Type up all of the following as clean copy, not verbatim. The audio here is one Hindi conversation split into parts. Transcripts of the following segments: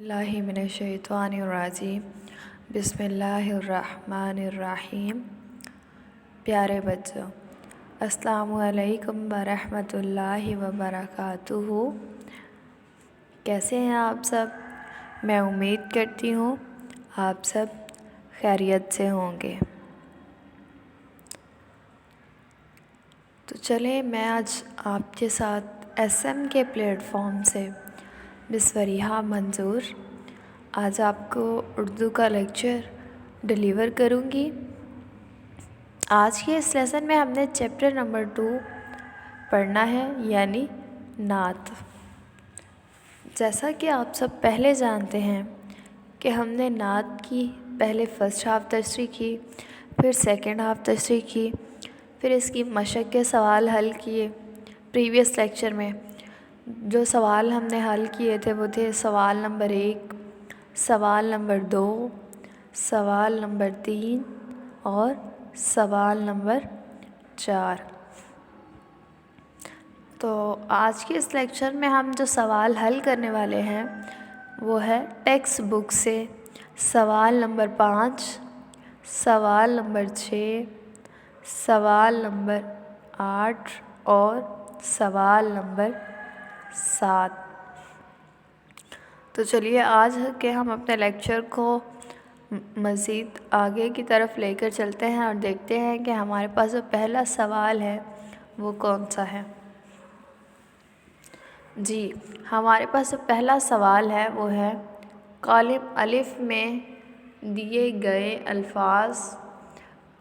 बिस्मिल्लाहिमिनश्शैतानिर्रजीम बिस्मिल्लाहिर्रहमानिर्रहीम। प्यारे बच्चों, अस्सलामुअलैकुम वरहमतुल्लाहि वबरकातुहू। कैसे हैं आप सब? मैं उम्मीद करती हूँ आप सब खैरियत से होंगे। तो चले मैं आज आपके साथ SM के प्लेटफॉर्म से मिस वरीहा मंजूर आज आपको उर्दू का लेक्चर डिलीवर करूँगी। आज के इस लेसन में हमने चैप्टर नंबर 2 पढ़ना है, यानी नात। जैसा कि आप सब पहले जानते हैं कि हमने नात की पहले फ़र्स्ट हाफ़ तशरीह की, फिर सेकंड हाफ़ तशरीह की, फिर इसकी मशक़ के सवाल हल किए। प्रीवियस लेक्चर में जो सवाल हमने हल किए थे वो थे सवाल नंबर 1, सवाल नंबर 2, सवाल नंबर 3 और सवाल नंबर 4। तो आज के इस लेक्चर में हम जो सवाल हल करने वाले हैं वो है टेक्स्ट बुक से सवाल नंबर 5, सवाल नंबर 6, सवाल नंबर 8 और सवाल नंबर 7। तो चलिए आज के हम अपने लेक्चर को मज़ीद आगे की तरफ लेकर चलते हैं और देखते हैं कि हमारे पास जो पहला सवाल है वो कौन सा है। जी, हमारे पास जो पहला सवाल है वो है कॉलम अलिफ में दिए गए अल्फाज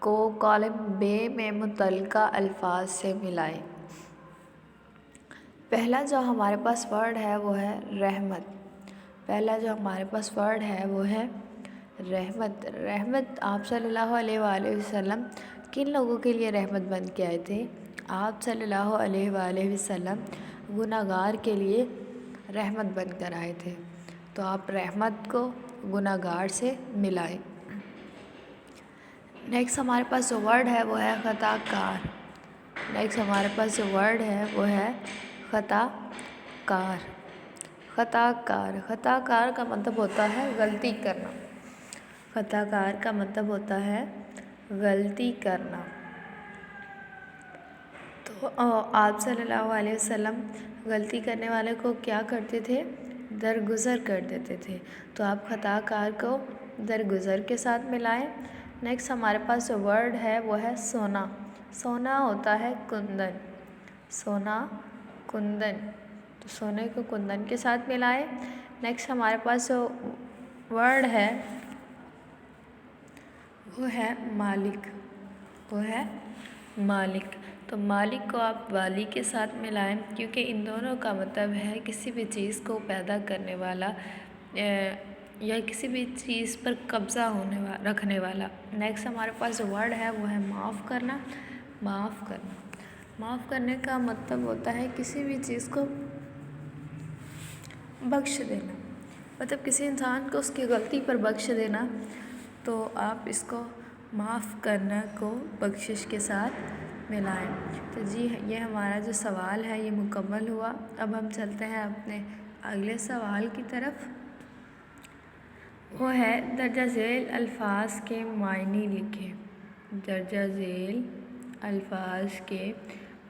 को कॉलम बे में मुतल्लिका अल्फाज से मिलाएं। पहला जो हमारे पास वर्ड है वो है रहमत। पहला जो हमारे पास वर्ड है वो है रहमत। रहमत आप सल्लल्लाहु अलैहि वसल्लम किन लोगों के लिए रहमत बन के आए थे? आप सल्लल्लाहु अलैहि वसल्लम गुनाहगार के लिए रहमत बन कर आए थे। तो आप रहमत को गुनाहगार से मिलाएं। नेक्स्ट हमारे पास जो वर्ड है वो है ख़ताकार। नेक्स्ट हमारे पास जो वर्ड है वो है ख़ताकार। ख़ताकार, ख़ताकार का मतलब होता है गलती करना। ख़ताकार का मतलब होता है गलती करना। तो आप सल्लल्लाहु अलैहि वसल्लम गलती करने वाले को क्या करते थे? दरगुज़र कर देते थे। तो आप ख़ताकार को दरगुज़र के साथ मिलाएं। नेक्स्ट हमारे पास जो वर्ड है वो है सोना। सोना होता है कुंदन। सोना कुंदन, तो सोने को कुंदन के साथ मिलाएं। नेक्स्ट हमारे पास जो वर्ड है वो है मालिक। वो है मालिक। तो मालिक को आप वाली के साथ मिलाएं, क्योंकि इन दोनों का मतलब है किसी भी चीज़ को पैदा करने वाला या किसी भी चीज़ पर कब्ज़ा रखने वाला। नेक्स्ट हमारे पास जो वर्ड है वो है माफ़ करना। माफ़ करना, माफ़ करने का मतलब होता है किसी भी चीज़ को बख्श देना, मतलब किसी इंसान को उसकी गलती पर बख्श देना। तो आप इसको माफ़ करना को बख्शिश के साथ मिलाएं। तो जी ये हमारा जो सवाल है ये मुकम्मल हुआ। अब हम चलते हैं अपने अगले सवाल की तरफ। वो है दर्जा झेल अल्फाज के मायने लिखें। दर्जा झेल अल्फाज के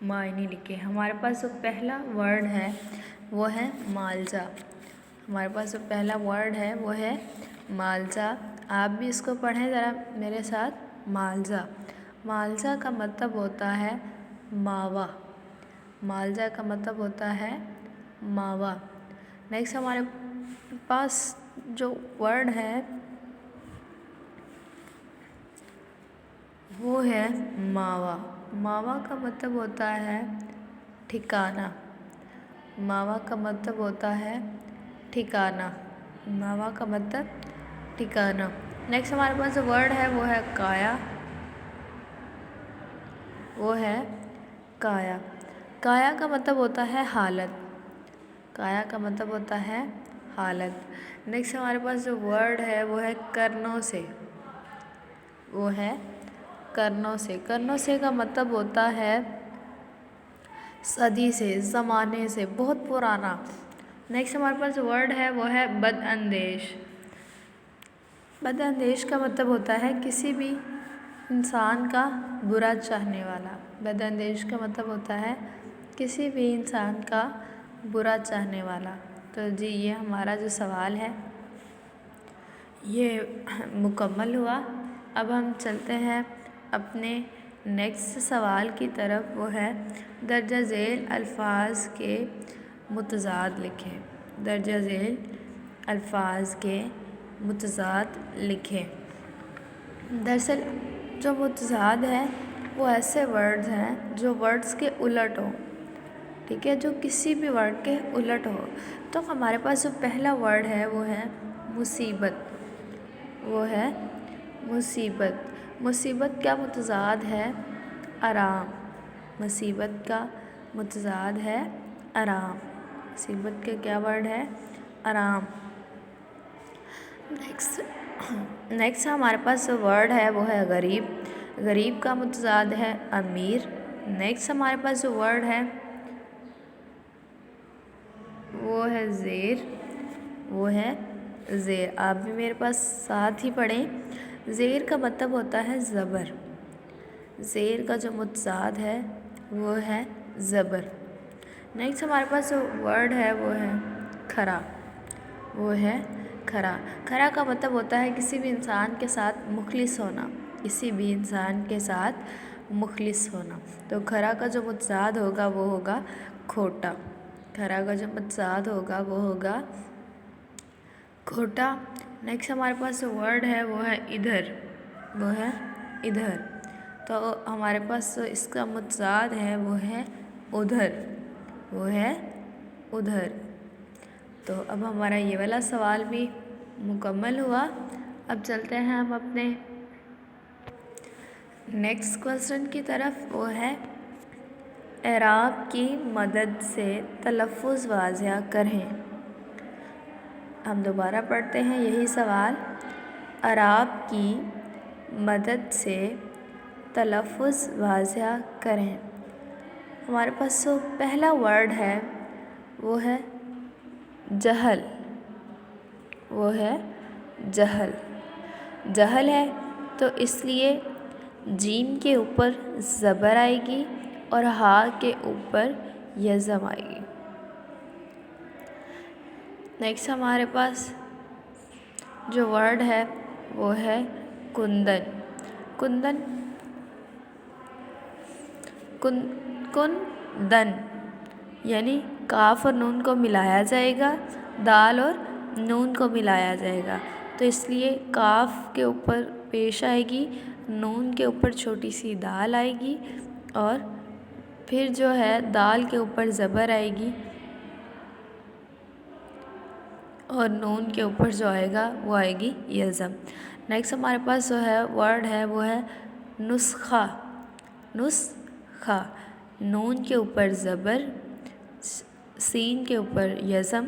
मायने लिखें। हमारे पास जो पहला वर्ड है वो है मालजा। हमारे पास जो पहला वर्ड है वो है मालजा। आप भी इसको पढ़ें ज़रा मेरे साथ। मालजा, मालजा का मतलब होता है मावा। मालजा का मतलब होता है मावा। नेक्स्ट हमारे पास जो वर्ड है वो है मावा। मावा का मतलब होता है ठिकाना। मावा का मतलब होता है ठिकाना। मावा का मतलब ठिकाना। नेक्स्ट हमारे पास जो वर्ड है वो है काया। वो है काया। काया का मतलब होता है हालत। काया का मतलब होता है हालत। नेक्स्ट हमारे पास जो वर्ड है वो है करनों से। वो है करनों से। करनों से का मतलब होता है सदी से, ज़माने से, बहुत पुराना। नेक्स्ट हमारे पास वर्ड है वो है बदअंदेश। बदअंदेश का मतलब होता है किसी भी इंसान का बुरा चाहने वाला। बदअंदेश का मतलब होता है किसी भी इंसान का बुरा चाहने वाला। तो जी ये हमारा जो सवाल है ये मुकम्मल हुआ। अब हम चलते हैं अपने नेक्स्ट सवाल की तरफ, वो है दर्जा झेल अल्फाज के मुतज़ाद लिखें। दर्जा झेल अल्फाज के मुतज़ाद लिखें। दरअसल जो मुतज़ाद है वो ऐसे वर्ड्स हैं जो वर्ड्स के उलट हो, ठीक है, जो किसी भी वर्ड के उलट हो। तो हमारे पास जो पहला वर्ड है वो है मुसीबत। वो है मुसीबत। मुसीबत का मुतज़ाद है आराम। मुसीबत का मुतज़ाद है आराम। मुसीबत का क्या वर्ड है? आराम। नेक्स्ट हमारे पास जो वर्ड है वो है गरीब। गरीब का मुतज़ाद है अमीर। नेक्स्ट हमारे पास जो वर्ड है वो है ज़ेर। वो है ज़ेर। आप भी मेरे पास साथ ही पढ़ें। ज़ेर का मतलब होता है ज़बर। ज़ेर का जो मुतज़ाद है वो है ज़बर। नेक्स्ट हमारे पास जो वर्ड है वो है खरा। वो है खरा। खरा का मतलब होता है किसी भी इंसान के साथ मुखलिस होना। किसी भी इंसान के साथ मुखलिस होना। तो खरा का जो मुतज़ाद होगा वो होगा खोटा। खरा का जो मुतज़ाद होगा वो होगा खोटा। नेक्स्ट हमारे पास जो वर्ड है वो है इधर। वो है इधर। तो हमारे पास जो इसका मुतज़ाद है वो है उधर। वो है उधर। तो अब हमारा ये वाला सवाल भी मुकम्मल हुआ। अब चलते हैं हम अपने नेक्स्ट क्वेश्चन की तरफ। वो है एराब की मदद से तलफ़्फ़ुज़ वाज़िया करें। हम दोबारा पढ़ते हैं यही सवाल। एराब की मदद से तलफ़्फ़ुज़ वाज़िया करें। हमारे पास जो पहला वर्ड है वो है जहल। वो है जहल। जहल है तो इसलिए जीम के ऊपर ज़बर आएगी और हा के ऊपर यज़म आएगी। नेक्स्ट हमारे पास जो वर्ड है वो है कुंदन। कुंदन कुंदन यानी काफ और नून को मिलाया जाएगा, दाल और नून को मिलाया जाएगा। तो इसलिए काफ के ऊपर पेश आएगी, नून के ऊपर छोटी सी दाल आएगी और फिर जो है दाल के ऊपर ज़बर आएगी और नून के ऊपर जो आएगा वो आएगी यज़म। नेक्स्ट हमारे पास जो है वर्ड है वो है नुस्खा। नुस्खा। नून के ऊपर ज़बर, सीन के ऊपर यज़म,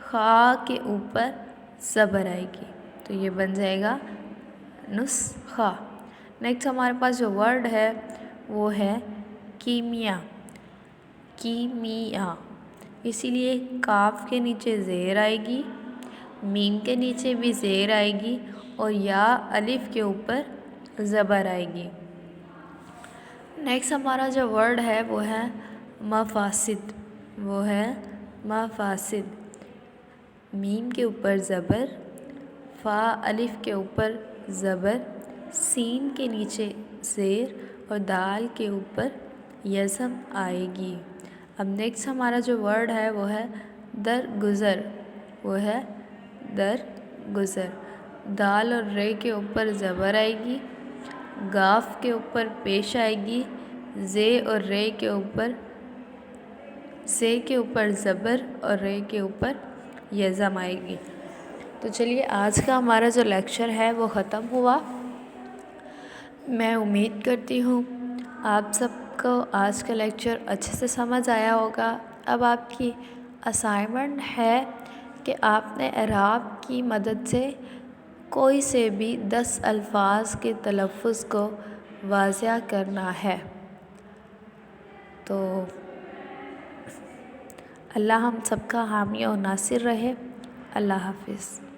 खा के ऊपर ज़बर आएगी। तो ये बन जाएगा नुस्खा। नेक्स्ट हमारे पास जो वर्ड है वो है कीमिया। कीमिया। इसीलिए काफ के नीचे ज़ेर आएगी, मीम के नीचे भी ज़ेर आएगी और या अलिफ के ऊपर ज़बर आएगी। नेक्स्ट हमारा जो वर्ड है वो है मफासिद। वो है मफासिद। मीम के ऊपर ज़बर, फ़ा अलिफ के ऊपर ज़बर, सीन के नीचे ज़ेर और दाल के ऊपर यज़म आएगी। अब नेक्स्ट हमारा जो वर्ड है वो है दरगुज़र। वो है दरगुज़र। दाल और रे के ऊपर ज़बर आएगी, गाफ के ऊपर पेश आएगी, जे और रे के ऊपर, से के ऊपर ज़बर और रे के ऊपर यज़म आएगी। तो चलिए आज का हमारा जो लेक्चर है वो ख़त्म हुआ। मैं उम्मीद करती हूँ आप सबको आज का लेक्चर अच्छे से समझ आया होगा। अब आपकी असाइनमेंट है कि आपने एराब की मदद से कोई से भी 10 अल्फाज के तलफ़्फ़ुज़ को वाज़िया करना है। तो अल्लाह हम सबका हामी और नासिर रहे। अल्लाह हाफिज़।